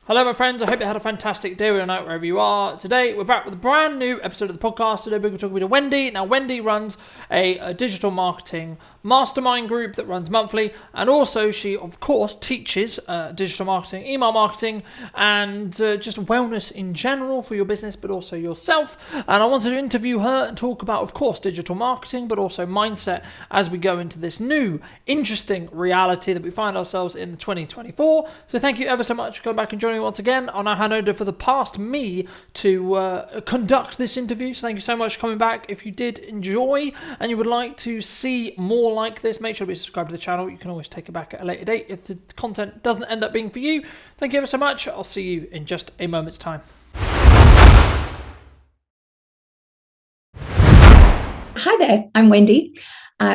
Hello, my friends. I hope you had a fantastic day or night wherever you are. Today, we're back with a brand new episode of the podcast. Today, we're going to talk to Wendy. Now, Wendy runs a digital marketing mastermind group that runs monthly. And also, she, of course, teaches digital marketing, email marketing, and just wellness in general for your business, but also yourself. And I wanted to interview her and talk about, of course, digital marketing, but also mindset as we go into this new, interesting reality that we find ourselves in 2024. So thank you ever so much for coming back and joining me once again. I'll now hand over for the past me to conduct this interview. So thank you so much for coming back. If you did enjoy and you would like to see more like this, make sure to be subscribed to the channel. You can always take it back at a later date if the content doesn't end up being for you. Thank you ever so much. I'll see you in just a moment's time. Hi there, I'm Wendy.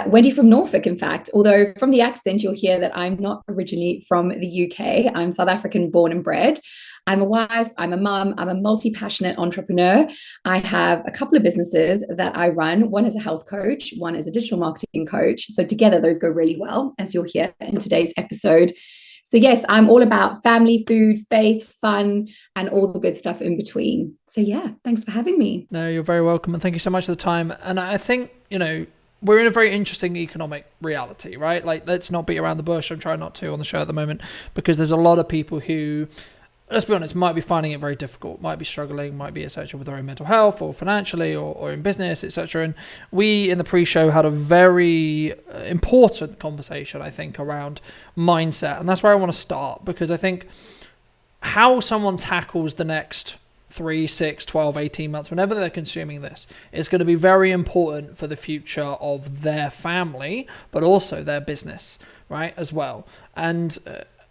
Wendy from Norfolk, in fact, although from the accent, you'll hear that I'm not originally from the UK. I'm South African born and bred. I'm a wife, I'm a mum, I'm a multi-passionate entrepreneur. I have a couple of businesses that I run. One is a health coach, one is a digital marketing coach. So together those go really well, as you'll hear in today's episode. So yes, I'm all about family, food, faith, fun, and all the good stuff in between. So yeah, thanks for having me. No, you're very welcome. And thank you so much for the time. And I think, we're in a very interesting economic reality, right? Like, let's not beat around the bush. I'm trying not to on the show at the moment, because there's a lot of people who, let's be honest, might be finding it very difficult, might be struggling, might be etc. with their own mental health or financially or in business, etc. And we in the pre-show had a very important conversation, I think, around mindset. And that's where I want to start, because I think how someone tackles the next 3, 6, 12, 18 months, whenever they're consuming this, is going to be very important for the future of their family, but also their business, right, as well. And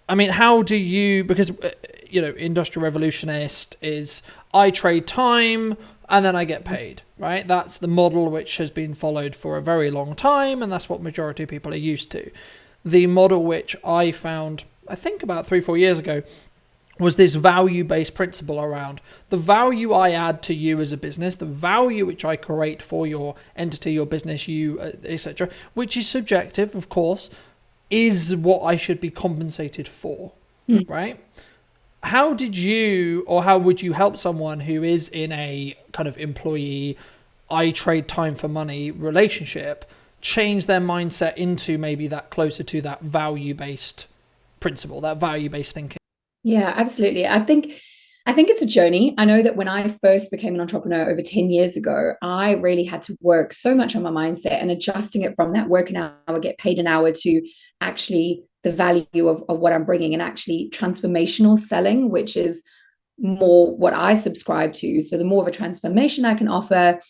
how do you, because, Industrial Revolutionist is, I trade time and then I get paid, right? That's the model which has been followed for a very long time, and that's what majority of people are used to. The model which I found, I think about 3-4 years ago, was this value-based principle around the value I add to you as a business, the value which I create for your entity, your business, you, etc., which is subjective, of course, is what I should be compensated for, right? How did you, or how would you help someone who is in a kind of employee, I trade time for money relationship, change their mindset into maybe that closer to that value-based principle, that value-based thinking? Yeah, absolutely. I think it's a journey. I know that when I first became an entrepreneur over 10 years ago, I really had to work so much on my mindset and adjusting it from that work an hour, get paid an hour, to actually the value of what I'm bringing, and actually transformational selling, which is more what I subscribe to. So the more of a transformation I can offer,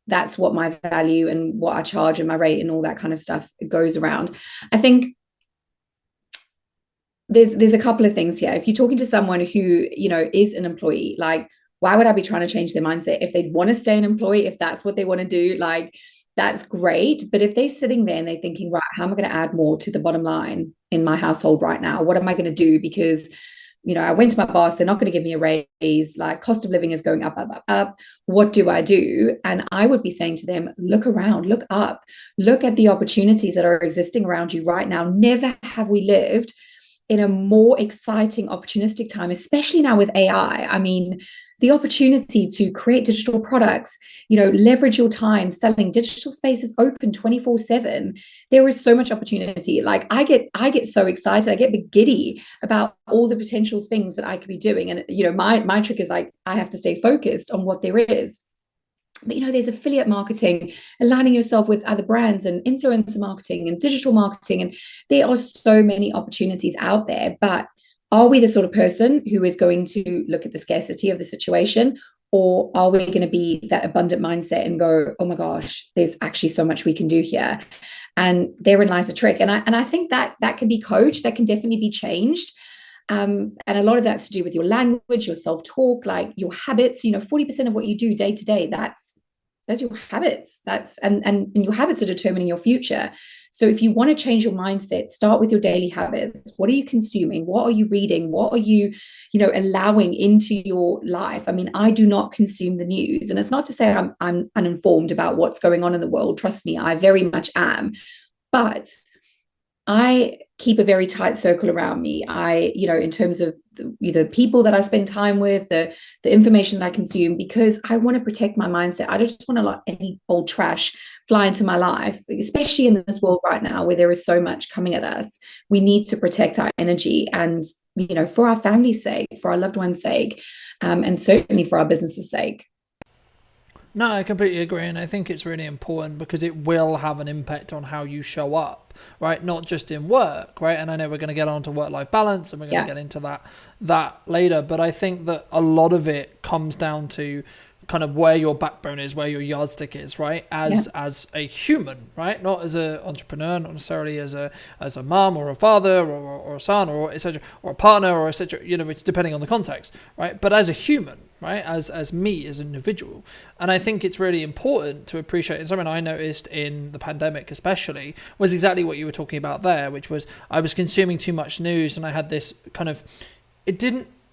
that's what my value and what I charge and my rate and all that kind of stuff goes around. I think there's a couple of things here. If you're talking to someone who, is an employee, like, why would I be trying to change their mindset? If they want to stay an employee, if that's what they want to do, like, that's great. But if they're sitting there and they're thinking, right, how am I going to add more to the bottom line in my household right now? What am I going to do? Because, I went to my boss, they're not going to give me a raise, like, cost of living is going up, up, up, up. What do I do? And I would be saying to them, look around, look up, look at the opportunities that are existing around you right now. Never have we lived in a more exciting, opportunistic time, especially now with AI. I mean, the opportunity to create digital products, leverage your time selling. Digital space is open 24/7. There is so much opportunity. Like, I get so excited, I get giddy about all the potential things that I could be doing. And my trick is, like, I have to stay focused on what there is. But there's affiliate marketing, aligning yourself with other brands, and influencer marketing and digital marketing. And there are so many opportunities out there. But are we the sort of person who is going to look at the scarcity of the situation? Or are we going to be that abundant mindset and go, oh my gosh, there's actually so much we can do here? And therein lies the trick. And I think that can be coached, that can definitely be changed. And a lot of that's to do with your language, your self-talk, like your habits. 40% of what you do day to day, that's your habits. And your habits are determining your future. So if you want to change your mindset, start with your daily habits. What are you consuming? What are you reading? What are you, allowing into your life? I mean, I do not consume the news, and it's not to say I'm uninformed about what's going on in the world. Trust me, I very much am. But I keep a very tight circle around me. In terms of the people that I spend time with, the information that I consume, because I want to protect my mindset. I don't just want to let any old trash fly into my life, especially in this world right now where there is so much coming at us. We need to protect our energy, and for our family's sake, for our loved ones' sake, and certainly for our business's sake. No, I completely agree, and I think it's really important because it will have an impact on how you show up, right? Not just in work, right? And I know we're going to get on to work-life balance, and we're going to get into that later, but I think that a lot of it comes down to kind of where your backbone is, where your yardstick is, right? As a human, right? Not as an entrepreneur, not necessarily as a mom or a father or a son or etc. or a partner or etc. Which depending on the context, right? But as a human, right? As me as an individual, and I think it's really important to appreciate. And something I noticed in the pandemic, especially, was exactly what you were talking about there, which was I was consuming too much news, and I had this kind of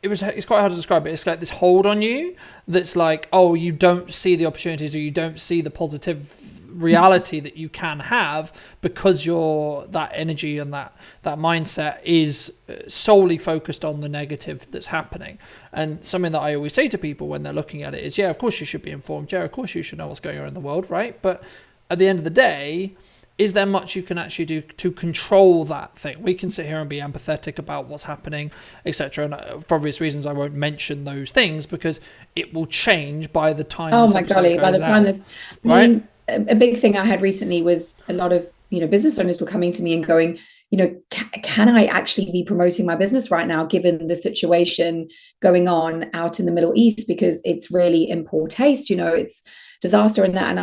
it's quite hard to describe it. It's like this hold on you that's like, oh, you don't see the opportunities or you don't see the positive reality that you can have because that energy and that mindset is solely focused on the negative that's happening. And something that I always say to people when they're looking at it is, yeah, of course you should be informed. Yeah, of course you should know what's going on in the world, right? But at the end of the day, is there much you can actually do to control that thing? We can sit here and be empathetic about what's happening, etc. And for obvious reasons, I won't mention those things because it will change by the time. Oh my golly! By the time this, right? I mean, a big thing I had recently was a lot of business owners were coming to me and going, can I actually be promoting my business right now, given the situation going on out in the Middle East? Because it's really in poor taste. It's disaster and that. And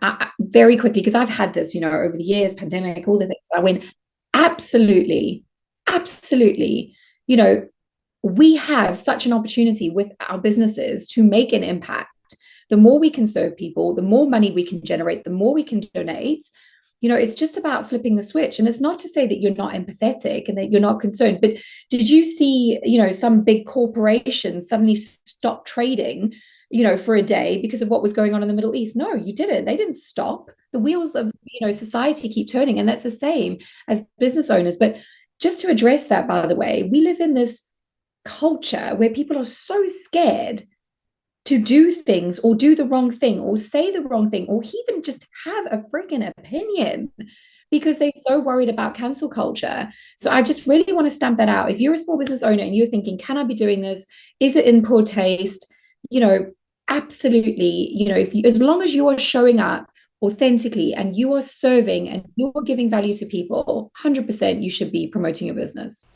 I very quickly, because I've had this, over the years, pandemic, all the things, I went, absolutely. We have such an opportunity with our businesses to make an impact. The more we can serve people, the more money we can generate, the more we can donate. It's just about flipping the switch. And it's not to say that you're not empathetic and that you're not concerned, but did you see, some big corporations suddenly stop trading for a day because of what was going on in the Middle East? No, you didn't. They didn't stop. The wheels of, society keep turning. And that's the same as business owners. But just to address that, by the way, we live in this culture where people are so scared to do things or do the wrong thing or say the wrong thing or even just have a freaking opinion because they're so worried about cancel culture. So I just really want to stamp that out. If you're a small business owner and you're thinking, can I be doing this? Is it in poor taste? Absolutely. As long as you are showing up authentically and you are serving and you are giving value to people, 100% you should be promoting your business.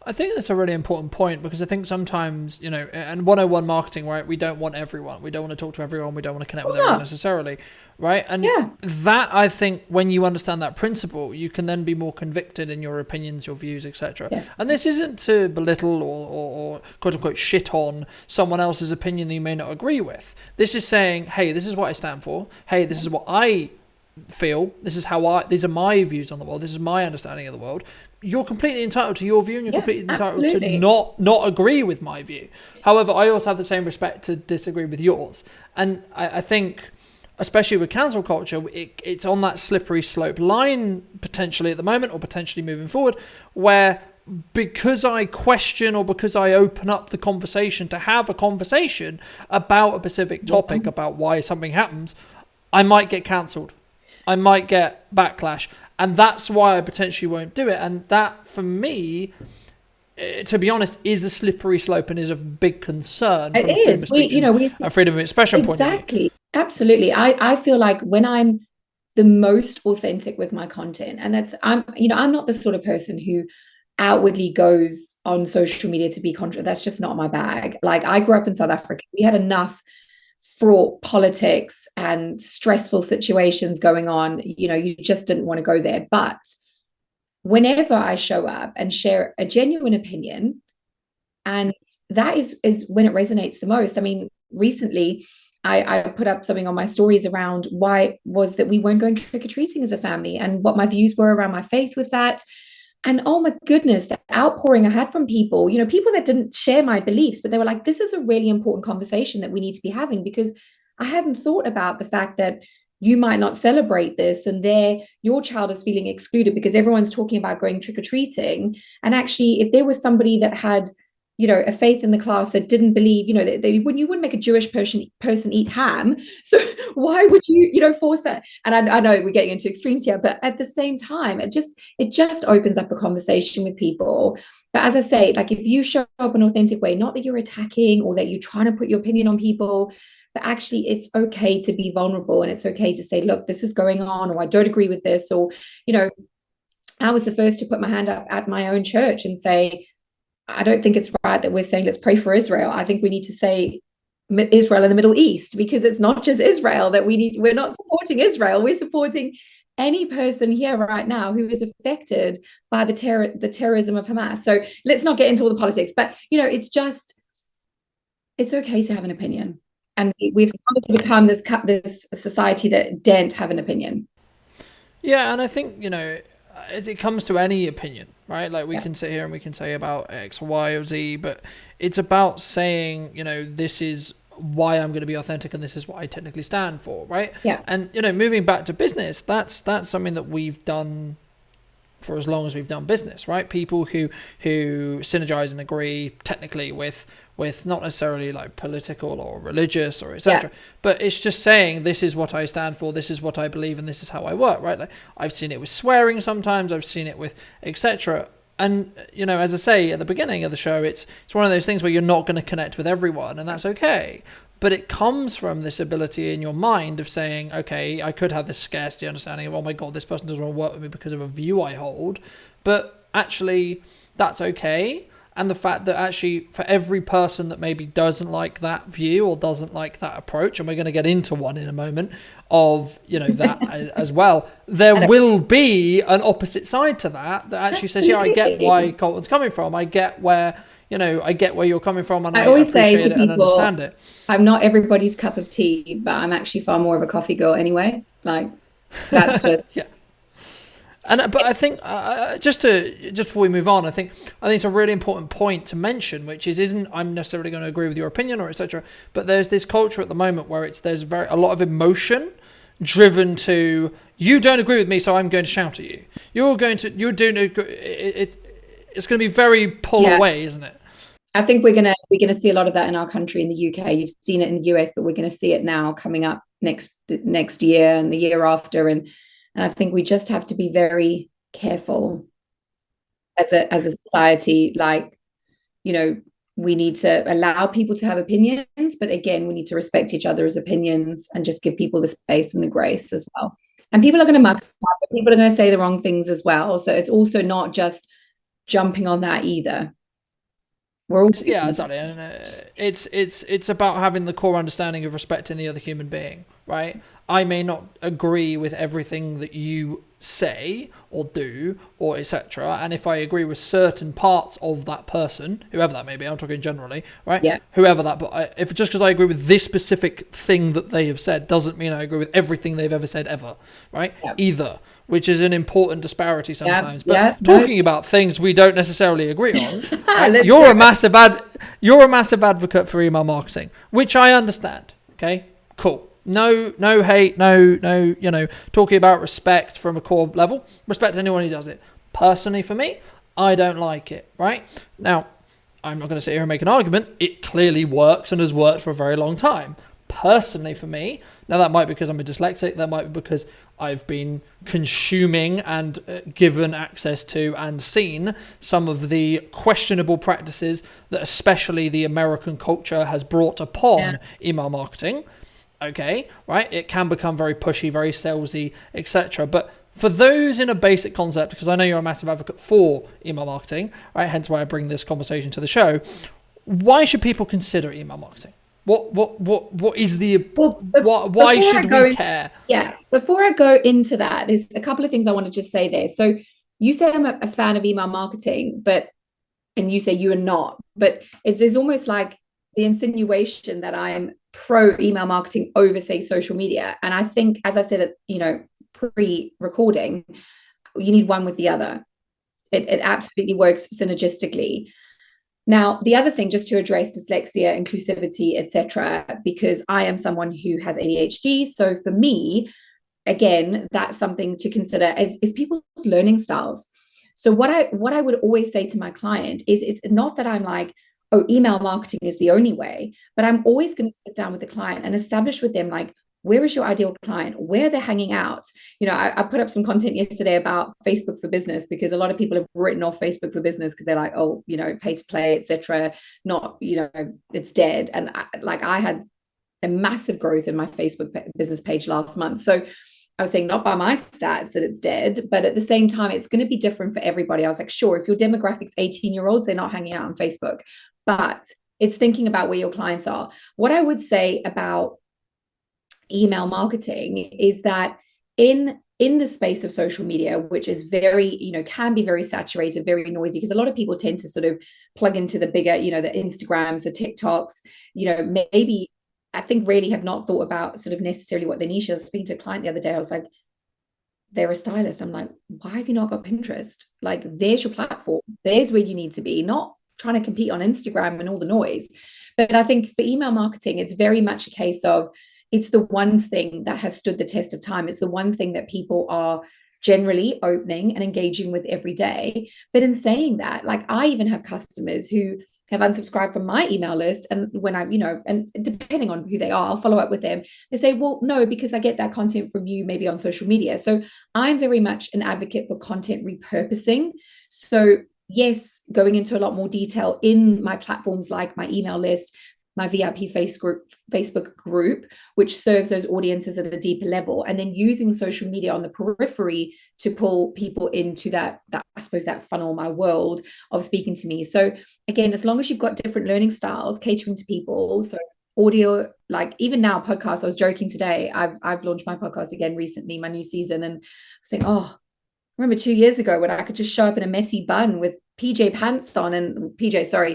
I think that's a really important point because I think sometimes, and 101 marketing, right? We don't want everyone. We don't want to talk to everyone. We don't want to connect with everyone necessarily, right? And that, I think, when you understand that principle, you can then be more convicted in your opinions, your views, etc. Yeah. And this isn't to belittle or quote unquote shit on someone else's opinion that you may not agree with. This is saying, hey, this is what I stand for. Hey, this is what I feel. These are my views on the world. This is my understanding of the world. You're completely entitled to your view and you're completely entitled to not agree with my view. However, I also have the same respect to disagree with yours. And I think, especially with cancel culture, it's on that slippery slope line potentially at the moment or potentially moving forward where because I question or because I open up the conversation to have a conversation about a specific topic, about why something happens, I might get cancelled. I might get backlash. And that's why I potentially won't do it. And that, for me, to be honest, is a slippery slope and is a big concern. It is. A freedom of expression point of view. Exactly. Absolutely. I feel like when I'm the most authentic with my content, and I'm not the sort of person who outwardly goes on social media to be controversial. That's just not my bag. Like, I grew up in South Africa. We had enough fraught politics and stressful situations going on. You just didn't want to go there. But whenever I show up and share a genuine opinion, and that is when it resonates the most. I mean, recently I put up something on my stories around why was that we weren't going trick-or-treating as a family and what my views were around my faith with that. And oh my goodness, the outpouring I had from people, people that didn't share my beliefs, but they were like, this is a really important conversation that we need to be having, because I hadn't thought about the fact that, you might not celebrate this, and there your child is feeling excluded because everyone's talking about going trick-or-treating. And actually, if there was somebody that had, a faith in the class that didn't believe, you wouldn't make a Jewish person eat ham. So why would you, force that? And I know we're getting into extremes here, but at the same time, it just opens up a conversation with people. But as I say, like, if you show up an authentic way, not that you're attacking or that you're trying to put your opinion on people, but actually it's okay to be vulnerable, and it's okay to say, look, this is going on, or I don't agree with this. Or, I was the first to put my hand up at my own church and say, I don't think it's right that we're saying let's pray for Israel. I think we need to say Israel in the Middle East, because it's not just Israel that we're not supporting Israel. We're supporting any person here right now who is affected by the terrorism of Hamas. So let's not get into all the politics, but it's okay to have an opinion. And we've started to become this society that daren't have an opinion. Yeah, and I think, as it comes to any opinion, right? Like, we can sit here and we can say about X, Y, or Z, but it's about saying, this is why I'm going to be authentic and this is what I technically stand for, right? Yeah. And, moving back to business, that's something that we've done for as long as we've done business, right? People who synergize and agree technically with not necessarily like political or religious or etc. But it's just saying, this is what I stand for, this is what I believe, and this is how I work, right? Like, I've seen it with swearing sometimes, I've seen it with etc. And, as I say at the beginning of the show, it's one of those things where you're not going to connect with everyone, and that's okay. But it comes from this ability in your mind of saying, okay, I could have this scarcity understanding of, oh my God, this person doesn't want to work with me because of a view I hold. But actually, that's okay. And the fact that actually for every person that maybe doesn't like that view or doesn't like that approach, and we're going to get into one in a moment of, that as well, there will be an opposite side to that actually says, yeah, I get why Colton's coming from. I get where, I get where you're coming from, and I always say to people, and understand it. I'm not everybody's cup of tea, but I'm actually far more of a coffee girl anyway. Like, that's just... yeah. But I think just before we move on, I think it's a really important point to mention, which isn't I'm necessarily going to agree with your opinion or etc. But there's this culture at the moment where there's a lot of emotion driven to, you don't agree with me, so I'm going to shout at you. It's going to be very pull away, isn't it? I think we're gonna see a lot of that in our country, in the UK. You've seen it in the US, but we're going to see it now coming up next year and the year after, and I think we just have to be very careful as a society. Like, we need to allow people to have opinions, but again, we need to respect each other's opinions and just give people the space and the grace as well. And people are going to muck up, but people are going to say the wrong things as well. So it's also not just jumping on that either. Exactly. And it's about having the core understanding of respecting the other human being, right? I may not agree with everything that you say or do or etc. And if I agree with certain parts of that person, whoever that may be, I'm talking generally, right? Yeah. Whoever that, but if just because I agree with this specific thing that they have said doesn't mean I agree with everything they've ever said ever, right? Yeah. Either. Which is an important disparity sometimes. Talking about things we don't necessarily agree on, right? You're a massive advocate for email marketing, which I understand. Okay, cool. No hate, no, talking about respect from a core level. Respect anyone who does it. Personally, for me, I don't like it, right? Now, I'm not going to sit here and make an argument. It clearly works and has worked for a very long time. Personally, for me, now that might be because I'm a dyslexic, that might be because I've been consuming and given access to and seen some of the questionable practices that especially the American culture has brought upon email marketing. Okay, right? It can become very pushy, very salesy, etc. But for those in a basic concept, because I know you're a massive advocate for email marketing, right? Hence why I bring this conversation to the show. Why should people consider email marketing? What is the why should we care? Yeah, before I go into that, there's a couple of things I want to just say there. So you say I'm a fan of email marketing, and you say you are not, but there's almost like the insinuation that I'm pro email marketing over, say, social media. And I think, as I said, pre-recording, you need one with the other. It absolutely works synergistically. Now, the other thing, just to address dyslexia, inclusivity, etc., because I am someone who has ADHD. So for me, again, that's something to consider is people's learning styles. So what I would always say to my client is, it's not that I'm like, oh, email marketing is the only way, but I'm always going to sit down with the client and establish with them, like, where is your ideal client? Where they're hanging out? You know, I put up some content yesterday about Facebook for Business, because a lot of people have written off Facebook for Business because they're like, oh, you know, pay to play, etc. Not, you know, it's dead. And I had a massive growth in my Facebook business page last month. So I was saying, not by my stats that it's dead, but at the same time, it's going to be different for everybody. I was like, sure, if your demographic's 18-year-olds, they're not hanging out on Facebook, but it's thinking about where your clients are. What I would say about email marketing is that in the space of social media, which is very, you know, can be very saturated, very noisy, because a lot of people tend to sort of plug into the bigger, you know, the Instagrams, the TikToks, you know, maybe I think really have not thought about sort of necessarily what their niche is. I was speaking to a client the other day, I was like, they're a stylist. I'm like, why have you not got Pinterest? Like, there's your platform. There's where you need to be, not trying to compete on Instagram and all the noise. But I think for email marketing, it's very much a case of, it's the one thing that has stood the test of time. It's the one thing that people are generally opening and engaging with every day. But in saying that, like, I even have customers who have unsubscribed from my email list. And when I'm, you know, and depending on who they are, I'll follow up with them. They say, well, no, because I get that content from you, maybe on social media. So I'm very much an advocate for content repurposing. So yes, going into a lot more detail in my platforms, like my email list, my VIP Facebook group, which serves those audiences at a deeper level, and then using social media on the periphery to pull people into that I suppose that funnel, my world of speaking to me. So again, as long as you've got different learning styles, catering to people. So audio, like even now podcasts, I was joking today, I've launched my podcast again recently, my new season, and saying, oh, I remember 2 years ago when I could just show up in a messy bun with PJ pants on and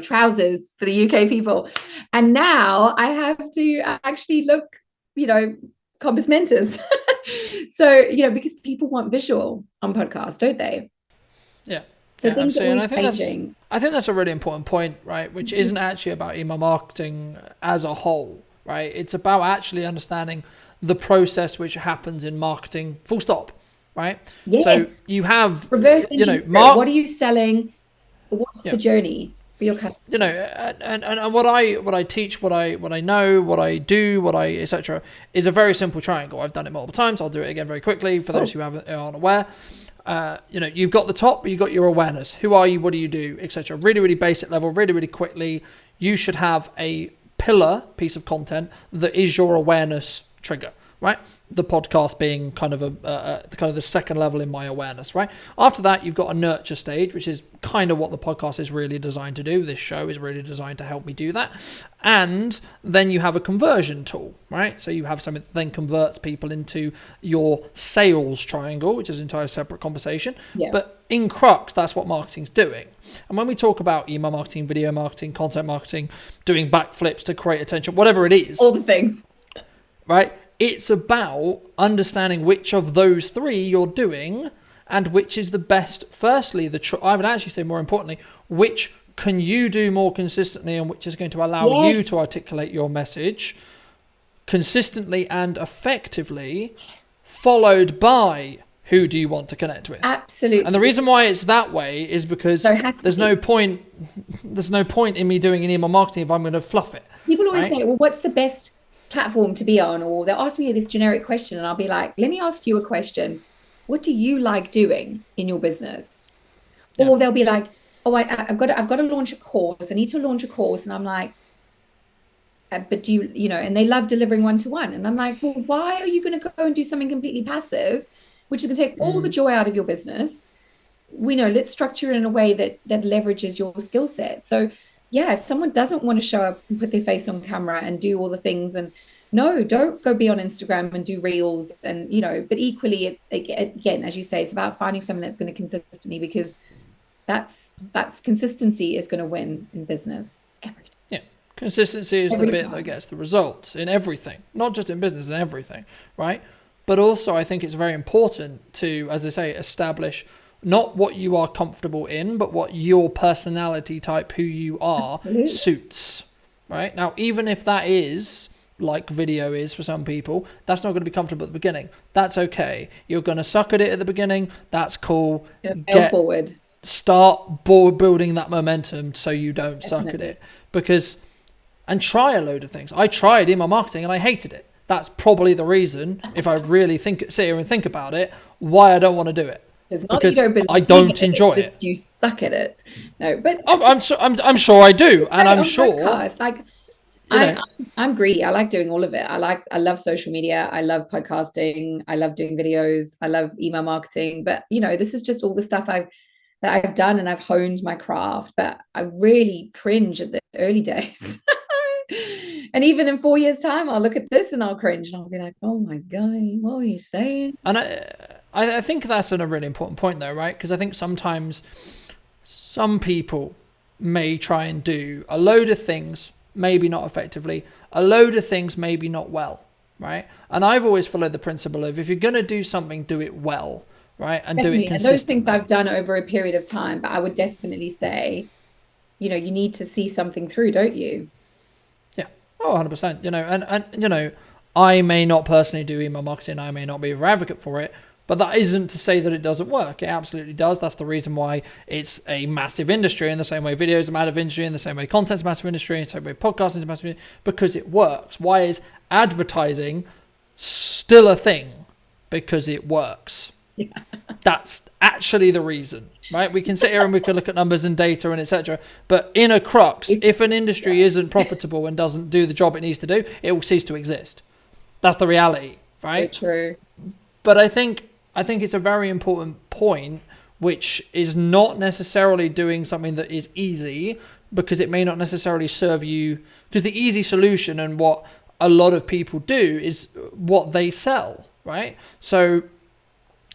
trousers for the UK people. And now I have to actually look, you know, compass mentis. So, you know, because people want visual on podcasts, don't they? Yeah. So yeah, things are absolutely. always And changing. I think that's a really important point, right? Which isn't actually about email marketing as a whole, right? It's about actually understanding the process which happens in marketing, full stop, right? Yes. So you have, Reverse engineer. What are you selling? What's the journey for your customer? You know, and what I teach, what I know, what I do, what I etc. is a very simple triangle. I've done it multiple times. I'll do it again very quickly for those who aren't aware. You know, you've got the top, but you've got your awareness. Who are you? What do you do? Etc. Really, really basic level. Really, really quickly. You should have a pillar piece of content that is your awareness trigger, right? The podcast being kind of the second level in my awareness, right? After that, you've got a nurture stage, which is kind of what the podcast is really designed to do. This show is really designed to help me do that. And then you have a conversion tool, right? So you have something that then converts people into your sales triangle, which is an entire separate conversation. Yeah. But in crux, that's what marketing's doing. And when we talk about email marketing, video marketing, content marketing, doing backflips to create attention, whatever it is. All the things. Right? It's about understanding which of those three you're doing and which is the best. Firstly, I would actually say more importantly, which can you do more consistently and which is going to allow you to articulate your message consistently and effectively, followed by who do you want to connect with? Absolutely. And the reason why it's that way is because there's no point in me doing an email marketing if I'm going to fluff it. People always say, well, what's the best platform to be on? Or they'll ask me this generic question and I'll be like, let me ask you a question. What do you like doing in your business? Yeah. Or they'll be like, oh, I've got to launch a course. I need to launch a course. And I'm like, but do you know, and they love delivering one-to-one. And I'm like, well, why are you going to go and do something completely passive, which is going to take all the joy out of your business? We know, let's structure it in a way that leverages your skill set. So yeah, if someone doesn't want to show up and put their face on camera and do all the things, and no, don't go be on Instagram and do reels, and, you know, but equally it's, again, as you say, it's about finding something that's going to consistently, because that's consistency is going to win in business every time. Yeah, consistency is the bit that gets the results in everything, not just in business, in everything, right? But also I think it's very important to, as I say, establish not what you are comfortable in, but what your personality type, who you are, suits, right? Now, even if that is like video is for some people, that's not going to be comfortable at the beginning. That's okay. You're going to suck at it at the beginning. That's cool. Fail forward. Start building that momentum so you don't suck at it. And try a load of things. I tried email marketing and I hated it. That's probably the reason, if I really sit here and think about it, why I don't want to do it. Because I don't enjoy it. Just you suck at it. No, but I'm sure I do, and I'm sure. Podcast, like I'm greedy. I like doing all of it. I love social media. I love podcasting. I love doing videos. I love email marketing. But this is just all the stuff that I've done, and I've honed my craft. But I really cringe at the early days. And even in 4 years' time, I'll look at this and I'll cringe and I'll be like, oh my God, what are you saying? And I think that's a really important point though, right? Because I think sometimes some people may try and do a load of things, maybe not effectively, a load of things, maybe not well, right? And I've always followed the principle of if you're going to do something, do it well, right? And definitely. Do it consistently. And those things I've done over a period of time, but I would definitely say, you need to see something through, don't you? Oh, 100%. And I may not personally do email marketing. I may not be an advocate for it, but that isn't to say that it doesn't work. It absolutely does. That's the reason why it's a massive industry, in the same way video is a massive industry, in the same way content's a massive industry, in the same way podcasting is a massive industry, because it works. Why is advertising still a thing? Because it works. Yeah. That's actually the reason. Right, we can sit here and we can look at numbers and data and etc. But in a crux, if an industry isn't profitable and doesn't do the job it needs to do, it will cease to exist. That's the reality, right? True. But I think it's a very important point, which is not necessarily doing something that is easy, because it may not necessarily serve you. Because the easy solution and what a lot of people do is what they sell, right? So,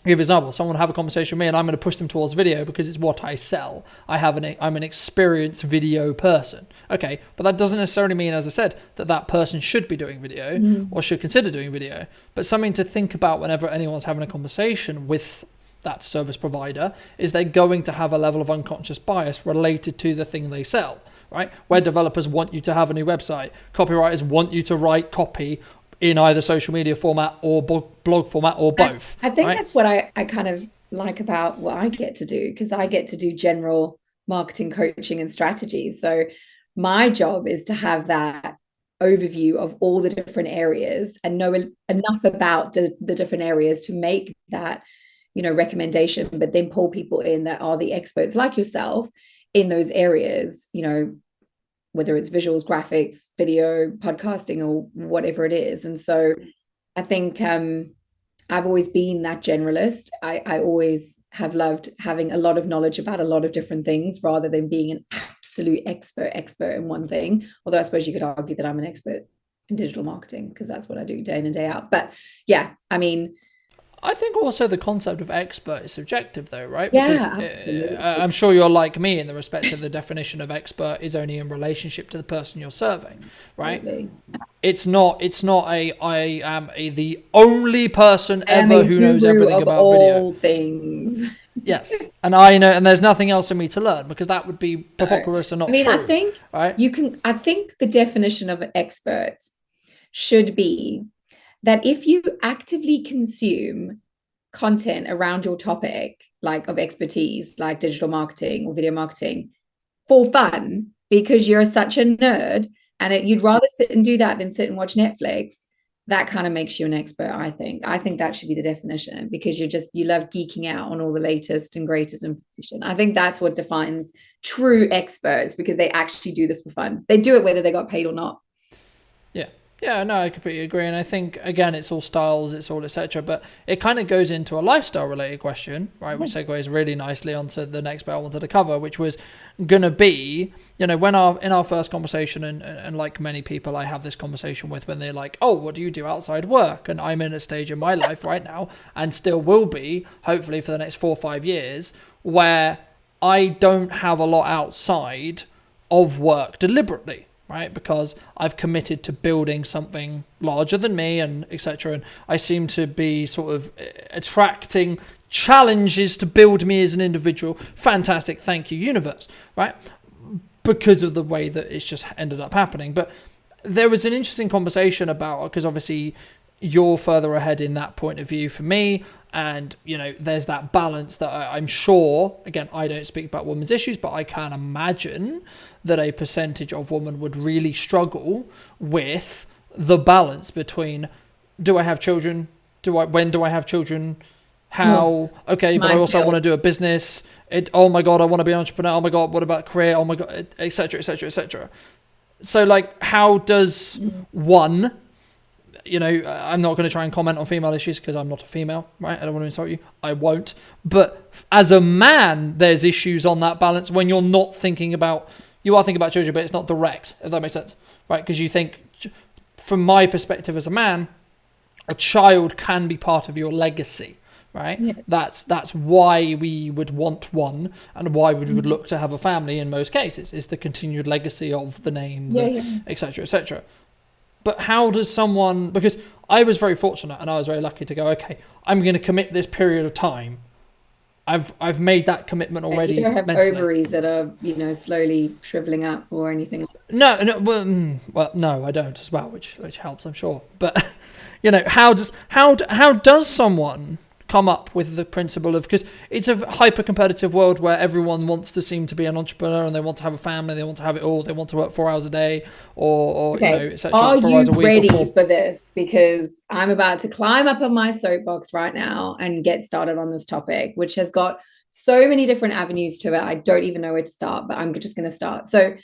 give example, someone will have a conversation with me and I'm going to push them towards video because it's what I sell. I'm an experienced video person. Okay, but that doesn't necessarily mean, as I said, that person should be doing video or should consider doing video. But something to think about whenever anyone's having a conversation with that service provider is they're going to have a level of unconscious bias related to the thing they sell, right? Where developers want you to have a new website, copywriters want you to write copy in either social media format or blog format or both. I think that's what I kind of like about what I get to do, because I get to do general marketing coaching and strategies. So my job is to have that overview of all the different areas and know enough about the different areas to make that, recommendation, but then pull people in that are the experts like yourself in those areas, whether it's visuals, graphics, video, podcasting, or whatever it is. And so I think I've always been that generalist. I always have loved having a lot of knowledge about a lot of different things rather than being an absolute expert in one thing. Although I suppose you could argue that I'm an expert in digital marketing because that's what I do day in and day out. But yeah, I think also the concept of expert is subjective though, right? Yeah, because absolutely. I'm sure you're like me in the respect of the definition of expert is only in relationship to the person you're serving, right? Absolutely. It's not I am the only person ever who knows everything about video. Things. Yes. And I know, and there's nothing else for me to learn because that would be preposterous and not true. I think I think the definition of an expert should be that if you actively consume content around your topic, like of expertise, like digital marketing or video marketing, for fun, because you're such a nerd and you'd rather sit and do that than sit and watch Netflix, that kind of makes you an expert, I think. I think that should be the definition, because you love geeking out on all the latest and greatest information. I think that's what defines true experts, because they actually do this for fun. They do it whether they got paid or not. Yeah, no, I completely agree. And I think, again, it's all styles, it's all etc. But it kind of goes into a lifestyle-related question, right, which segues really nicely onto the next bit I wanted to cover, which was going to be, when in our first conversation, and like many people I have this conversation with when they're like, oh, what do you do outside work? And I'm in a stage in my life right now, and still will be, hopefully for the next 4 or 5 years, where I don't have a lot outside of work deliberately. Right, because I've committed to building something larger than me and etc. And I seem to be sort of attracting challenges to build me as an individual. Fantastic, thank you, universe. Right, because of the way that it's just ended up happening. But there was an interesting conversation about, because obviously you're further ahead in that point of view for me, and there's that balance that I'm sure, again, I don't speak about women's issues, but I can imagine that a percentage of women would really struggle with the balance between, do I have children, when do I have children, how, okay, but I also want to do a business, oh my god, I want to be an entrepreneur, oh my god, what about career, oh my god, etc, etc, etc. So like, how does one, I'm not going to try and comment on female issues because I'm not a female, right? I don't want to insult you. I won't. But as a man, there's issues on that balance when you're not thinking about, you are thinking about children, but it's not direct, if that makes sense, right? Because you think, from my perspective as a man, a child can be part of your legacy, right? Yeah. That's why we would want one, and why we would look to have a family in most cases, is the continued legacy of the name, et cetera, et cetera. But how does someone, because I was very fortunate and I was very lucky to go, okay, I'm going to commit this period of time. I've made that commitment already. You don't have mentally. Ovaries that are, slowly shriveling up or anything like that. No, well, no, I don't as well, which helps, I'm sure. But, how does someone come up with the principle of, because it's a hyper competitive world where everyone wants to seem to be an entrepreneur and they want to have a family, they want to have it all, they want to work 4 hours a day or etc. Are you ready for this? Because I'm about to climb up on my soapbox right now and get started on this topic, which has got so many different avenues to it. I don't even know where to start, but I'm just going to start. So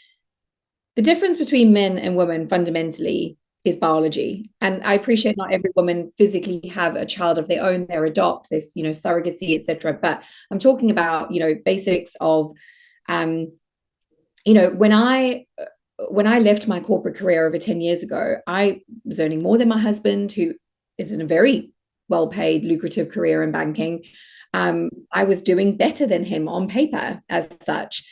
the difference between men and women fundamentally is biology. And I appreciate not every woman physically have a child of their own, they're adopt, there's, surrogacy, etc. But I'm talking about, basics of, when I left my corporate career over 10 years ago, I was earning more than my husband, who is in a very well-paid, lucrative career in banking. I was doing better than him on paper as such.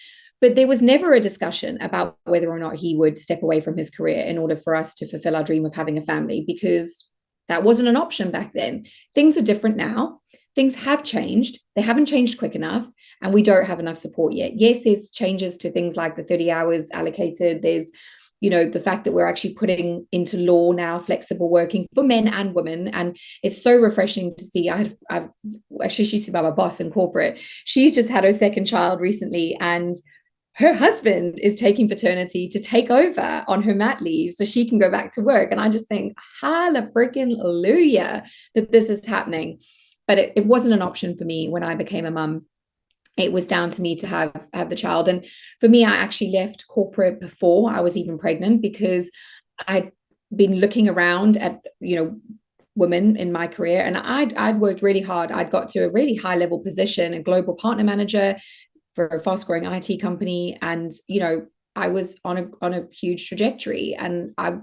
But there was never a discussion about whether or not he would step away from his career in order for us to fulfill our dream of having a family, because that wasn't an option back then. Things are different now. Things have changed. They haven't changed quick enough, and we don't have enough support yet. Yes, there's changes to things like the 30 hours allocated. There's, the fact that we're actually putting into law now flexible working for men and women. And it's so refreshing to see. I've actually, she's my boss in corporate. She's just had her second child recently, and her husband is taking paternity to take over on her mat leave so she can go back to work. And I just think, hallelujah, that this is happening. But it wasn't an option for me when I became a mum. It was down to me to have the child. And for me, I actually left corporate before I was even pregnant, because I'd been looking around at, women in my career, and I'd worked really hard. I'd got to a really high level position, a global partner manager for a fast growing IT company. And, I was on a huge trajectory, and I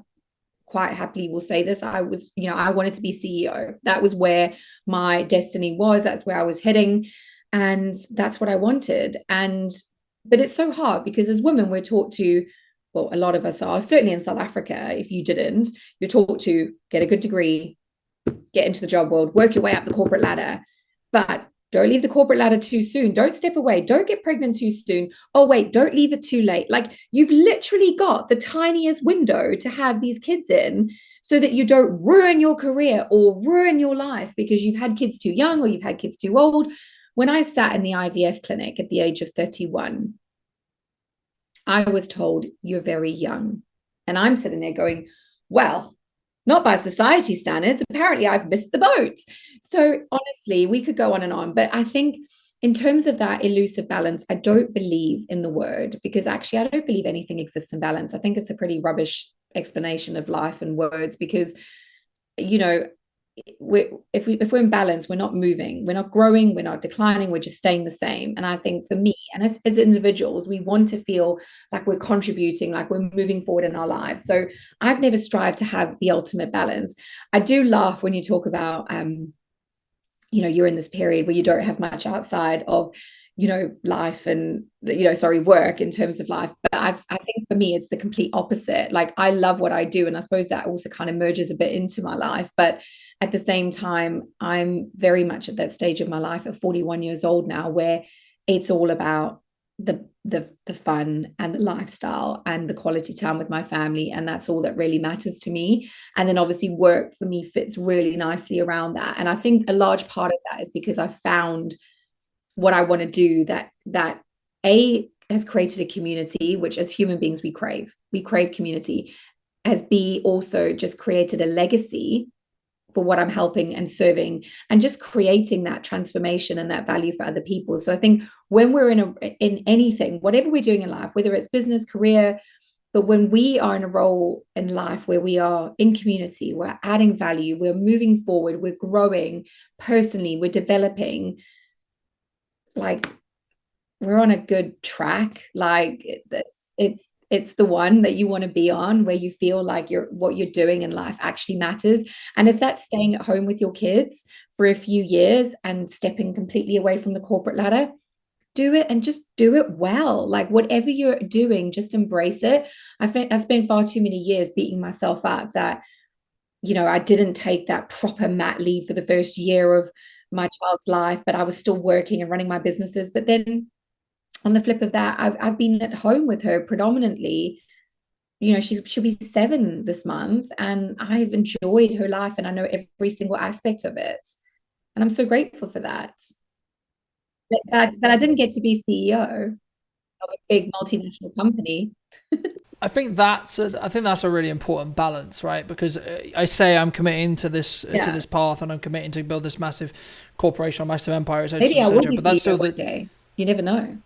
quite happily will say this. I was, I wanted to be CEO. That was where my destiny was. That's where I was heading. And that's what I wanted. But it's so hard, because as women, we're taught to, well, a lot of us are, certainly in South Africa, if you didn't, you're taught to get a good degree, get into the job world, work your way up the corporate ladder. But don't leave the corporate ladder too soon. Don't step away. Don't get pregnant too soon. Oh, wait, don't leave it too late. Like, you've literally got the tiniest window to have these kids in, so that you don't ruin your career or ruin your life because you've had kids too young or you've had kids too old. When I sat in the IVF clinic at the age of 31, I was told, you're very young. And I'm sitting there going, well, not by society standards. Apparently, I've missed the boat. So honestly, we could go on and on. But I think in terms of that elusive balance, I don't believe in the word, because actually, I don't believe anything exists in balance. I think it's a pretty rubbish explanation of life and words, because, if we're in balance, we're not moving, we're not growing, we're not declining, we're just staying the same. And I think for me, and as individuals, we want to feel like we're contributing, like we're moving forward in our lives. So I've never strived to have the ultimate balance. I do laugh when you talk about you're in this period where you don't have much outside of life and work in terms of life. But I think for me, it's the complete opposite. Like, I love what I do, and I suppose that also kind of merges a bit into my life. But at the same time, I'm very much at that stage of my life at 41 years old now, where it's all about the fun and the lifestyle and the quality time with my family, and that's all that really matters to me. And then obviously work for me fits really nicely around that. And I think a large part of that is because I found what I want to do, that A has created a community, which as human beings we crave community, as B also just created a legacy for what I'm helping and serving, and just creating that transformation and that value for other people. So I think when we're in anything, whatever we're doing in life, whether it's business, career, but when we are in a role in life where we are in community, we're adding value, we're moving forward, we're growing personally, we're developing, like we're on a good track. Like it's the one that you want to be on, where you feel like what you're doing in life actually matters. And if that's staying at home with your kids for a few years and stepping completely away from the corporate ladder, do it, and just do it well. Like whatever you're doing, just embrace it. I think I spent far too many years beating myself up that, I didn't take that proper mat leave for the first year of my child's life, but I was still working and running my businesses. But then on the flip of that, I've been at home with her predominantly. She'll be 7 this month, and I've enjoyed her life, and I know every single aspect of it, and I'm so grateful for that. But I didn't get to be CEO of a big multinational company. I think that's a really important balance, right? Because I say I'm committing to this path, and I'm committing to build this massive corporation or massive empire, Maybe etc., I will etc. be But that's CEO still one the day. You never know.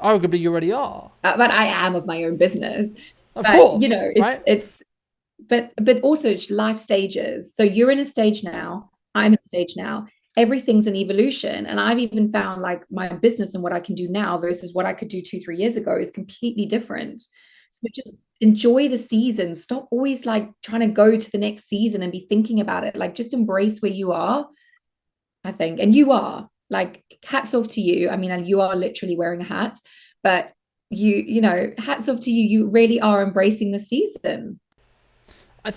arguably you already are, But I am of my own business. of But course, right? it's but also life stages. So you're in a stage now, I'm in a stage now. Everything's an evolution. And I've even found like my business and what I can do now versus what I could do 2, 3 years ago is completely different. So just enjoy the season. Stop always like trying to go to the next season and be thinking about it. Like just embrace where you are, I think. And you are, like, hats off to you. I mean, you are literally wearing a hat, but hats off to you. You really are embracing the season. I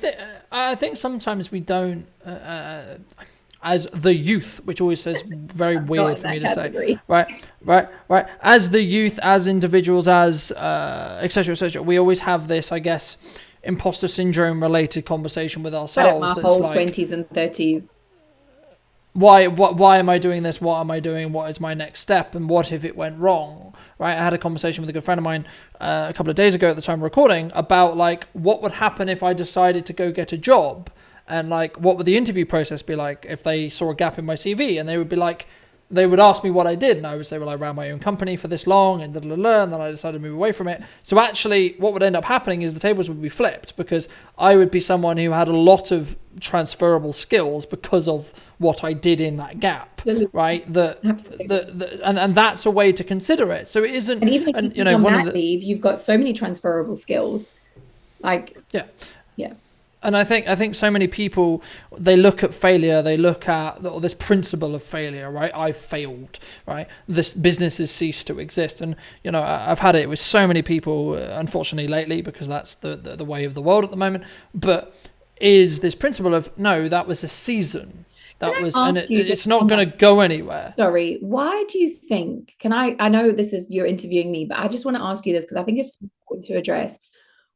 think sometimes we don't, as the youth, which always says very I'm not weird in for me that to say, category. right. As the youth, as individuals, as etc. etc. We always have this, I guess, imposter syndrome related conversation with Out of ourselves. my That's whole like, 20s and 30s. why am I doing this? What am I doing? What is my next step? And what if it went wrong? Right. I had a conversation with a good friend of mine a couple of days ago at the time of recording about like what would happen if I decided to go get a job, and like what would the interview process be like if they saw a gap in my CV, and they would be like, they would ask me what I did, and I would say, well, I ran my own company for this long, and and then I decided to move away from it. So actually, what would end up happening is the tables would be flipped, because I would be someone who had a lot of transferable skills because of what I did in that gap, Absolutely. right? Absolutely. And that's a way to consider it. So it isn't, And even if you and think on one of mat the leave, you've got so many transferable skills. Like, yeah. yeah. And I think so many people, they look at failure, they look at this principle of failure, right? I've failed, right? This business has ceased to exist. And, I've had it with so many people, unfortunately, lately, because that's the way of the world at the moment. But is this principle of, no, that was a season. Can That I was, and ask you this it's not on going that? to go anywhere. Sorry, why do you think, I know this is you're interviewing me, but I just want to ask you this because I think it's important to address.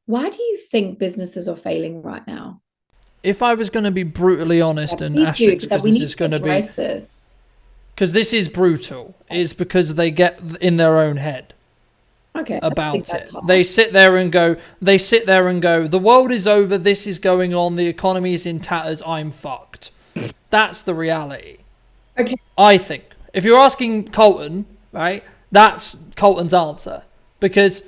Why do you think businesses are failing right now? If I was going to be brutally Yeah, honest and please do, asterisk, because because we this need is to going to be, address this. because this is brutal, is because they get in their own head Okay, I don't think about that's it. hard. They sit there and go, the world is over, this is going on, the economy is in tatters, I'm fucked. That's the reality. Okay, I think. If you're asking Colton, right, that's Colton's answer. Because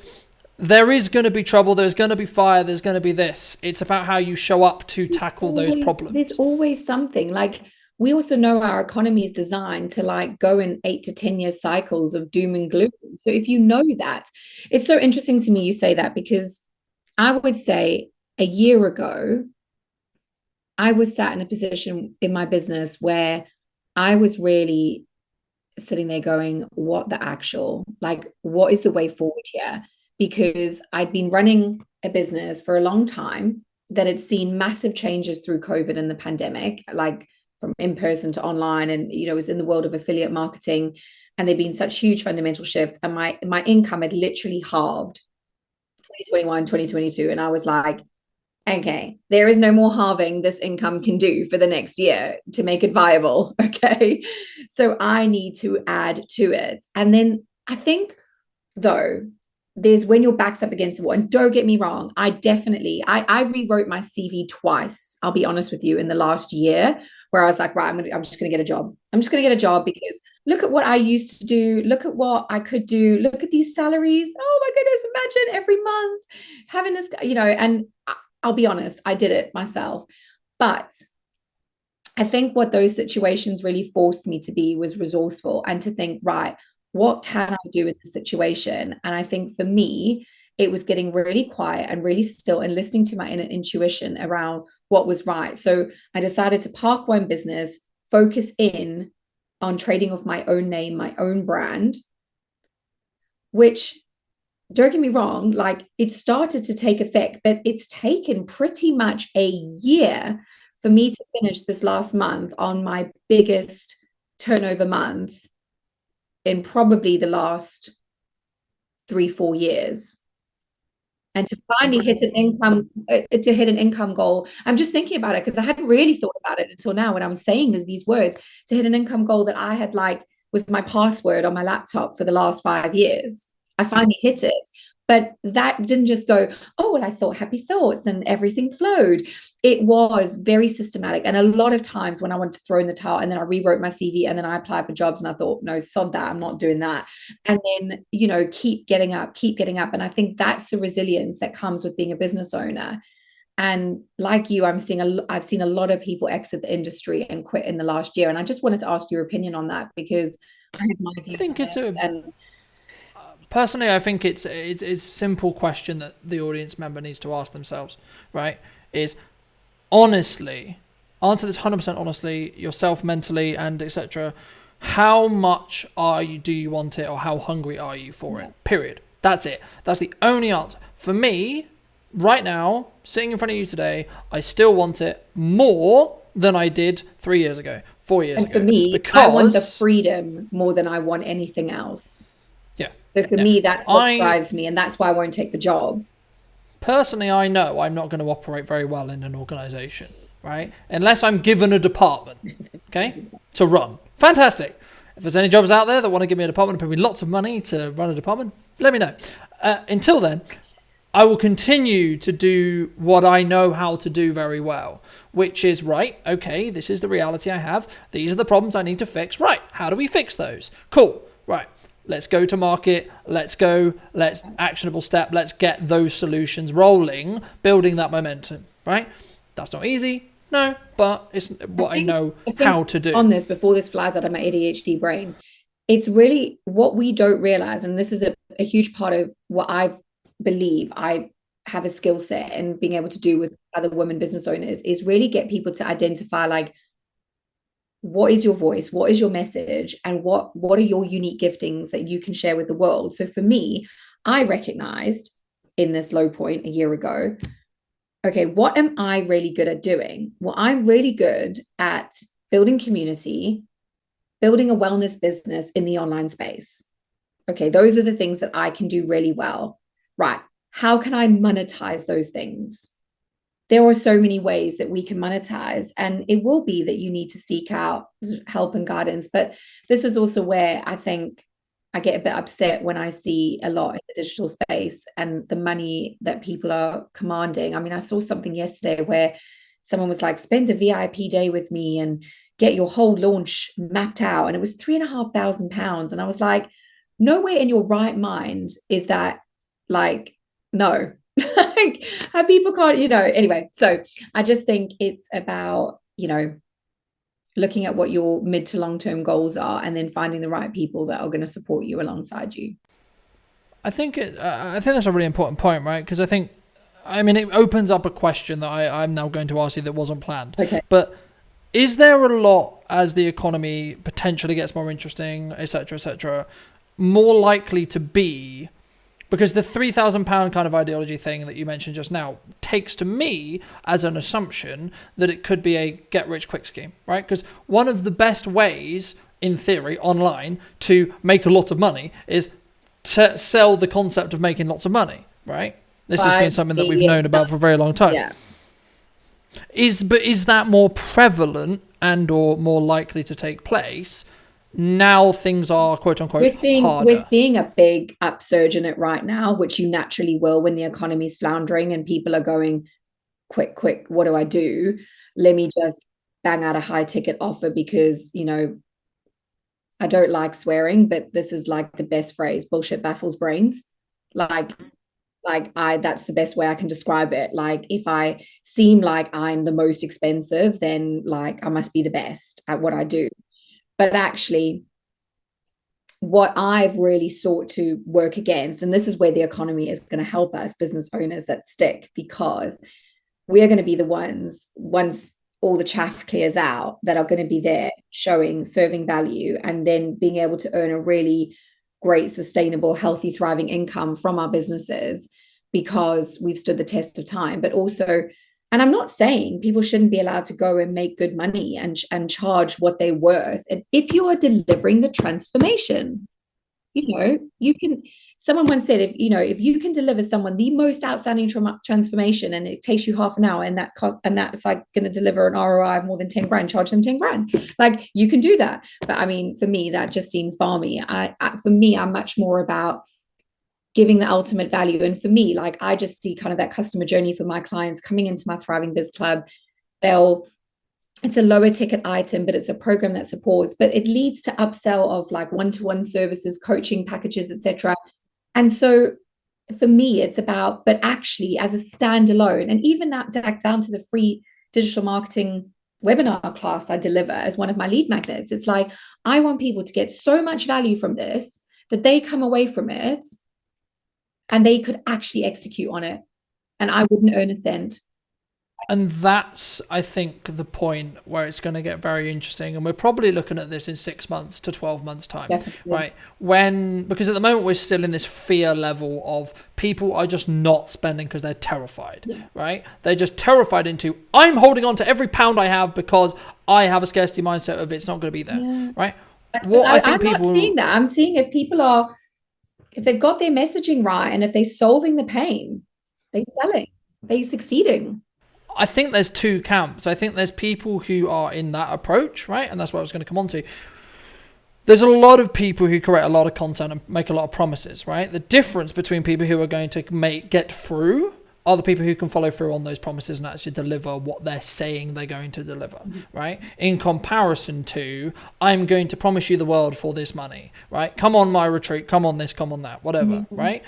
there is going to be trouble, there's going to be fire, there's going to be this. It's about how you show up to tackle those there's problems. always something. Like, we also know our economy is designed to like go in 8 to 10 year cycles of doom and gloom. So if you know that, it's so interesting to me you say that, because I would say a year ago, I was sat in a position in my business where I was really sitting there going, what the actual, like, what is the way forward here? Because I'd been running a business for a long time that had seen massive changes through COVID and the pandemic, like from in person to online, and, was in the world of affiliate marketing. and there'd been such huge fundamental shifts, and my income had literally halved 2021, 2022. And I was like, okay, there is no more halving this income can do for the next year to make it viable. Okay. So I need to add to it. And then I think, though, there's when your back's up against the wall. And don't get me wrong, I rewrote my CV twice, I'll be honest with you, in the last year, where I was like, right, I'm just going to get a job. I'm just going to get a job because look at what I used to do. Look at what I could do. Look at these salaries. Oh my goodness, imagine every month having this, and I'll be honest, I did it myself. But I think what those situations really forced me to be was resourceful and to think, right, what can I do in this situation? And I think for me, it was getting really quiet and really still and listening to my inner intuition around what was right. So I decided to park one business, focus in on trading off my own name, my own brand, which, don't get me wrong, like, it started to take effect, but it's taken pretty much a year for me to finish this last month on my biggest turnover month in probably the last 3-4 years. And to finally hit an income goal. I'm just thinking about it because I hadn't really thought about it until now when I was saying these words, to hit an income goal that I had, like, was my password on my laptop for the last 5 years. I finally hit it. But that didn't just go, oh, well, I thought happy thoughts and everything flowed. It was very systematic. And a lot of times when I wanted to throw in the towel, and then I rewrote my CV, and then I applied for jobs, and I thought, no, sod that, I'm not doing that. And then, keep getting up. And I think that's the resilience that comes with being a business owner. And like you, I've seen a lot of people exit the industry and quit in the last year. And I just wanted to ask your opinion on that, because I have my views. Personally, I think it's a simple question that the audience member needs to ask themselves, right? Is, honestly, answer this 100% honestly, yourself mentally and etc. How much do you want it, or how hungry are you for it? Period. That's it. That's the only answer. For me, right now, sitting in front of you today, I still want it more than I did 3 years ago, 4 years ago. And for me, I want the freedom more than I want anything else. Yeah. So for me, that's what drives me, and that's why I won't take the job. Personally, I know I'm not going to operate very well in an organization, right? Unless I'm given a department, okay, to run. Fantastic. If there's any jobs out there that want to give me a department and pay me lots of money to run a department, let me know. Until then, I will continue to do what I know how to do very well, which is, right, okay, this is the reality I have. These are the problems I need to fix. Right, how do we fix those? Cool, right. Let's go to market. Let's actionable step. Let's get those solutions rolling, building that momentum, right? That's not easy, no, but it's what I know how to do. On this, before this flies out of my ADHD brain, it's really what we don't realize, and this is a huge part of what I believe I have a skill set in being able to do with other women business owners, is really get people to identify, like, what is your voice, what is your message, and what are your unique giftings that you can share with the world. So for me, I recognized in this low point a year ago, okay, what am I really good at doing? Well, I'm really good at building community, building a wellness business in the online space. Okay, those are the things that I can do really well. Right, how can I monetize those things? There are so many ways that we can monetize, and it will be that you need to seek out help and guidance. But this is also where I think I get a bit upset when I see a lot in the digital space and the money that people are commanding. I mean, I saw something yesterday where someone was like, spend a VIP day with me and get your whole launch mapped out. And it was £3,500. And I was like, nowhere in your right mind is that, like, no. Like, how people can't, anyway. So I just think it's about, looking at what your mid to long-term goals are, and then finding the right people that are going to support you alongside you. I think that's a really important point, right? Because it opens up a question that I'm now going to ask you that wasn't planned. Okay. But is there a lot, as the economy potentially gets more interesting, et cetera, more likely to be, because the £3,000 kind of ideology thing that you mentioned just now takes to me as an assumption that it could be a get-rich-quick scheme, right? Because one of the best ways in theory, online to make a lot of money is to sell the concept of making lots of money, right? This has been something that we've known about for a very long time. Yeah. Is that more prevalent and or more likely to take place now? Things are quote unquote harder. We're seeing a big upsurge in it right now, which you naturally will when the economy's floundering and people are going, quick, what do I do? Let me just bang out a high ticket offer because, you know, I don't like swearing, but this is like the best phrase: bullshit baffles brains. Like that's the best way I can describe it. Like, if I seem like I'm the most expensive, then like I must be the best at what I do. But actually, what I've really sought to work against, and this is where the economy is going to help us business owners that stick, because we are going to be the ones, once all the chaff clears out, that are going to be there showing, serving value, and then being able to earn a really great, sustainable, healthy, thriving income from our businesses because we've stood the test of time. But also, and I'm not saying people shouldn't be allowed to go and make good money and charge what they're worth. And if you are delivering the transformation, you know, you can, someone once said, if you can deliver someone the most outstanding transformation and it takes you half an hour and that's like going to deliver an ROI of more than 10 grand, charge them 10 grand. Like, you can do that. But I mean, for me, that just seems balmy. For me, I'm much more about giving the ultimate value. And for me, like, I just see kind of that customer journey for my clients coming into my Thriving Biz Club. It's a lower ticket item, but it's a program that supports, but it leads to upsell of like one-to-one services, coaching packages, etc. And so for me, it's about, but actually as a standalone, and even that down to the free digital marketing webinar class I deliver as one of my lead magnets. It's like, I want people to get so much value from this that they come away from it and they could actually execute on it, and I wouldn't earn a cent. And that's, I think, the point where it's going to get very interesting. And we're probably looking at this in 6 months to 12 months time. Definitely. Right? Because at the moment we're still in this fear level of people are just not spending because they're terrified. Yeah. Right? They're just terrified into, I'm holding on to every pound I have because I have a scarcity mindset of it's not going to be there. Yeah. Right? I'm not seeing that. I'm seeing if they've got their messaging right and if they're solving the pain, they're selling, they're succeeding. I think there's two camps. I think there's people who are in that approach, right? And that's what I was going to come on to. There's a lot of people who create a lot of content and make a lot of promises, right? The difference between people who are going to get through are the people who can follow through on those promises and actually deliver what they're saying they're going to deliver, right? In comparison to, I'm going to promise you the world for this money, right? Come on my retreat, come on this, come on that, whatever, right?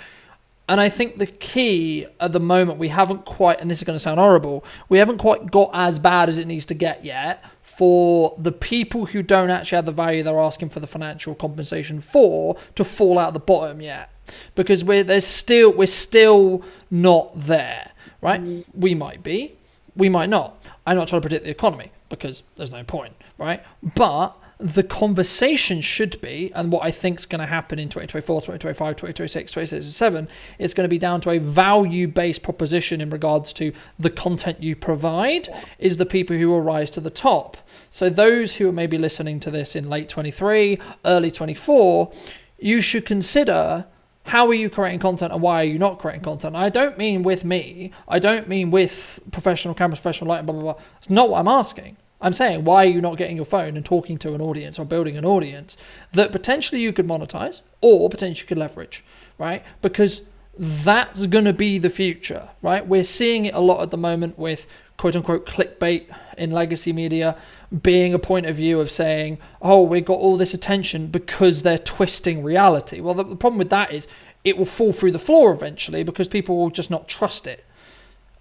And I think the key at the moment, we haven't quite, and this is going to sound horrible, we haven't quite got as bad as it needs to get yet for the people who don't actually have the value they're asking for the financial compensation for to fall out the bottom yet. Because we're still not there, right? We might be, we might not. I'm not trying to predict the economy because there's no point, right? But the conversation should be, and what I think is going to happen in 2024, 2025, 2026, 2027 is going to be down to a value-based proposition in regards to the content you provide is the people who will rise to the top. So those who are maybe listening to this in late 23, early 24, you should consider, how are you creating content and why are you not creating content? I don't mean with me. I don't mean with professional cameras, professional lighting, blah, blah, blah. It's not what I'm asking. I'm saying, why are you not getting your phone and talking to an audience or building an audience that potentially you could monetize or potentially you could leverage, right? Because that's going to be the future, right? We're seeing it a lot at the moment with quote unquote clickbait in legacy media being a point of view of saying, oh, we got all this attention because they're twisting reality. Well, the problem with that is it will fall through the floor eventually because people will just not trust it.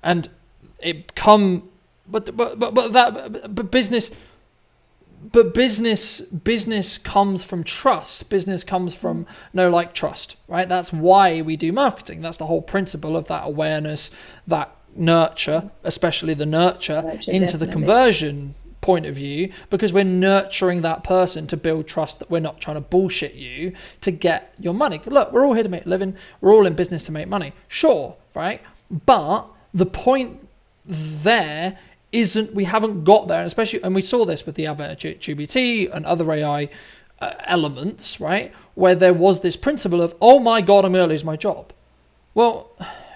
And it come... But business comes from trust. Business comes from trust, right? That's why we do marketing. That's the whole principle of that awareness, that nurture, especially the nurture into definitely. The conversion point of view, because we're nurturing that person to build trust that we're not trying to bullshit you to get your money. Look, we're all here to make a living. We're all in business to make money. Sure, right? But the point there isn't, we haven't got there, and especially, and we saw this with the advent of GBT and other AI elements, right, where there was this principle of, oh my God, I'm going to lose my job. Well,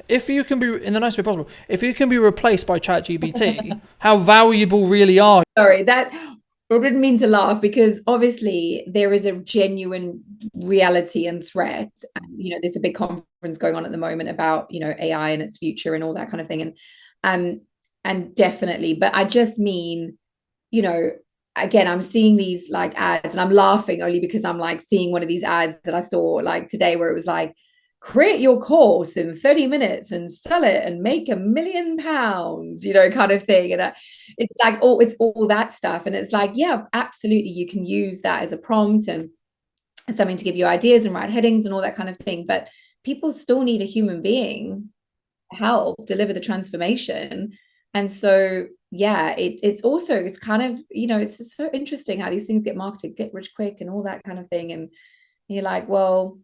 if you can be, in the nicest way possible, if you can be replaced by ChatGPT, how valuable really are you? Sorry, that I didn't mean to laugh, because obviously there is a genuine reality and threat. And, there's a big conference going on at the moment about, AI and its future and all that kind of thing. And definitely, but I just mean, you know, again, I'm seeing these like ads, and I'm laughing only because I'm like seeing one of these ads that I saw like today, where it was like, create your course in 30 minutes and sell it and make £1 million, kind of thing. And it's like, oh, it's all that stuff. And it's like, yeah, absolutely. You can use that as a prompt and something to give you ideas and write headings and all that kind of thing. But people still need a human being to help deliver the transformation. And so, yeah, it's kind of, it's just so interesting how these things get marketed, get rich quick and all that kind of thing. And you're like, well,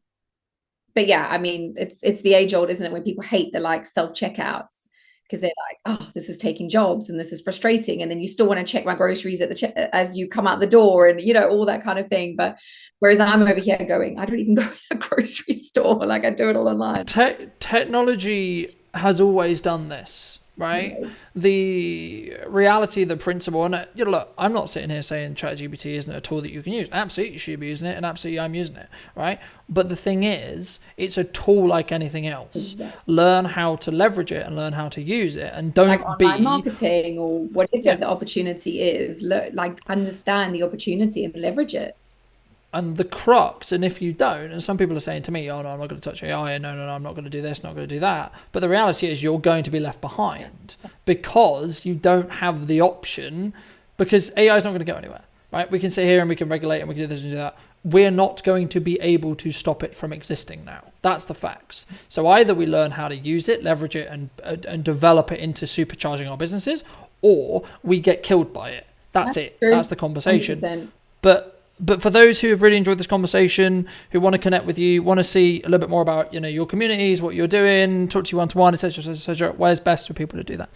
but yeah, I mean, it's the age old, isn't it? When people hate the like self-checkouts, because they're like, oh, this is taking jobs and this is frustrating. And then you still want to check my groceries at as you come out the door, and all that kind of thing. But whereas I'm over here going, I don't even go to a grocery store. Like, I do it all online. Technology has always done this, right? Yes. The reality, the principle, and look, I'm not sitting here saying ChatGPT isn't a tool that you can use. Absolutely, you should be using it, and absolutely, I'm using it, right? But the thing is, it's a tool like anything else. Exactly. Learn how to leverage it and learn how to use it, and don't like online marketing or whatever the opportunity is. Like, understand the opportunity and leverage it. And the crux, and if you don't, and some people are saying to me, oh no, I'm not going to touch AI, no, I'm not going to do this, not going to do that. But the reality is you're going to be left behind because you don't have the option, because AI is not going to go anywhere, right? We can sit here and we can regulate and we can do this and do that. We're not going to be able to stop it from existing now. That's the facts. So either we learn how to use it, leverage it, and develop it into supercharging our businesses, or we get killed by it. That's it. True. That's the conversation. 100%. But for those who have really enjoyed this conversation, who want to connect with you, want to see a little bit more about your communities, what you're doing, talk to you one-to-one, etc., where's best for people to do that?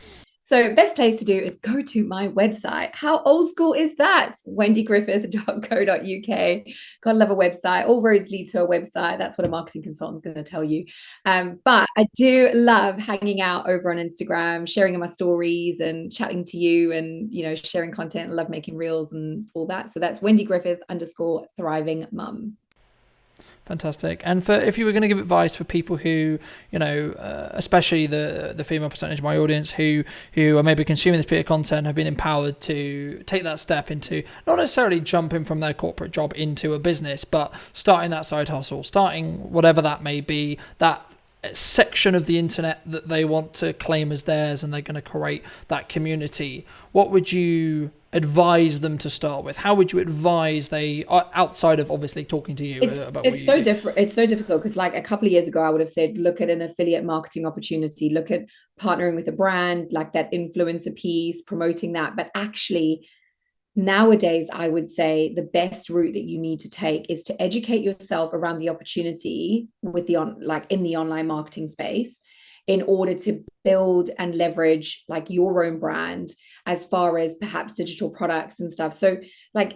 So best place to do is go to my website. How old school is that? wendygriffith.co.uk. Gotta love a website. All roads lead to a website. That's what a marketing consultant's going to tell you. But I do love hanging out over on Instagram, sharing my stories and chatting to you and, sharing content. I love making reels and all that. So that's Wendy Griffith _thriving mum. Fantastic. And if you were going to give advice for people who, especially the female percentage of my audience who are maybe consuming this bit of content, have been empowered to take that step into not necessarily jumping from their corporate job into a business, but starting that side hustle, starting whatever that may be, that section of the internet that they want to claim as theirs, and they're going to create that community, what would you advise them to start with? How would you advise they, outside of obviously talking to you about it's so different? It's so difficult because like a couple of years ago I would have said look at an affiliate marketing opportunity, look at partnering with a brand, like that influencer piece, promoting that. But actually nowadays I would say the best route that you need to take is to educate yourself around the opportunity with in the online marketing space, in order to build and leverage like your own brand as far as perhaps digital products and stuff. So like,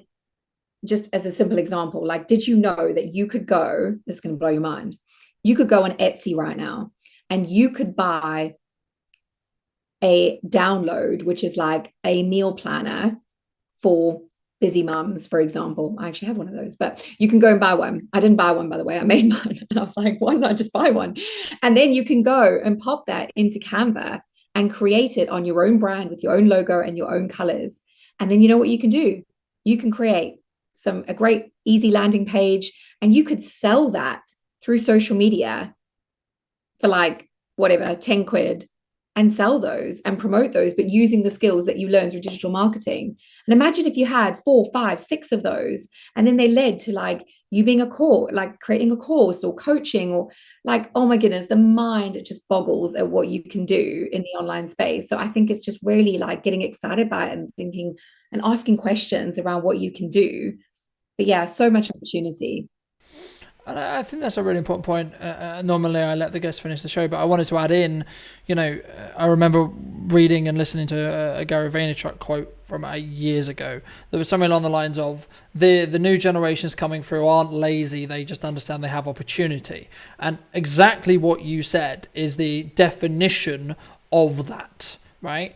just as a simple example, like, did you know that you could go, this is going to blow your mind, you could go on Etsy right now and you could buy a download, which is like a meal planner for busy mums, for example. I actually have one of those, but you can go and buy one. I didn't buy one, by the way. I made mine and I was like, why not just buy one? And then you can go and pop that into Canva and create it on your own brand with your own logo and your own colors. And then you know what you can do? You can create a great easy landing page, and you could sell that through social media for like whatever, 10 quid, and sell those and promote those, but using the skills that you learn through digital marketing. And imagine if you had 4, 5, 6 of those, and then they led to like you being a course, like creating a course or coaching, or like, oh my goodness, the mind just boggles at what you can do in the online space. So I think it's just really like getting excited by it and thinking and asking questions around what you can do. But yeah, so much opportunity. And I think that's a really important point. Normally I let the guests finish the show, but I wanted to add in, I remember reading and listening to a Gary Vaynerchuk quote from years ago. There was something along the lines of, the new generations coming through aren't lazy, they just understand they have opportunity. And exactly what you said is the definition of that, right?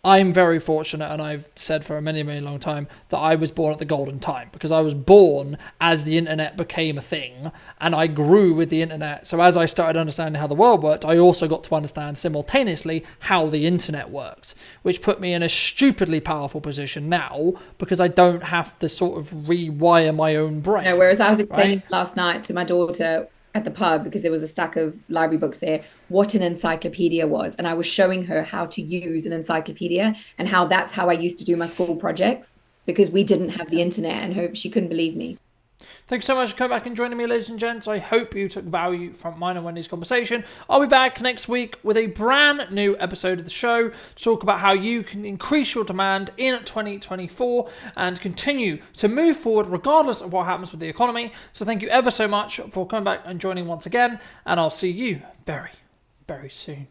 I'm very fortunate, and I've said for a many, many long time, that I was born at the golden time, because I was born as the internet became a thing, and I grew with the internet. So as I started understanding how the world worked, I also got to understand simultaneously how the internet worked, which put me in a stupidly powerful position now, because I don't have to sort of rewire my own brain. No, whereas I was explaining last night to my daughter at the pub, because there was a stack of library books there, what an encyclopedia was. And I was showing her how to use an encyclopedia, and how that's how I used to do my school projects, because we didn't have the internet, and she couldn't believe me. Thanks so much for coming back and joining me, ladies and gents. I hope you took value from mine and Wendy's conversation. I'll be back next week with a brand new episode of the show to talk about how you can increase your demand in 2024 and continue to move forward regardless of what happens with the economy. So thank you ever so much for coming back and joining once again, and I'll see you very, very soon.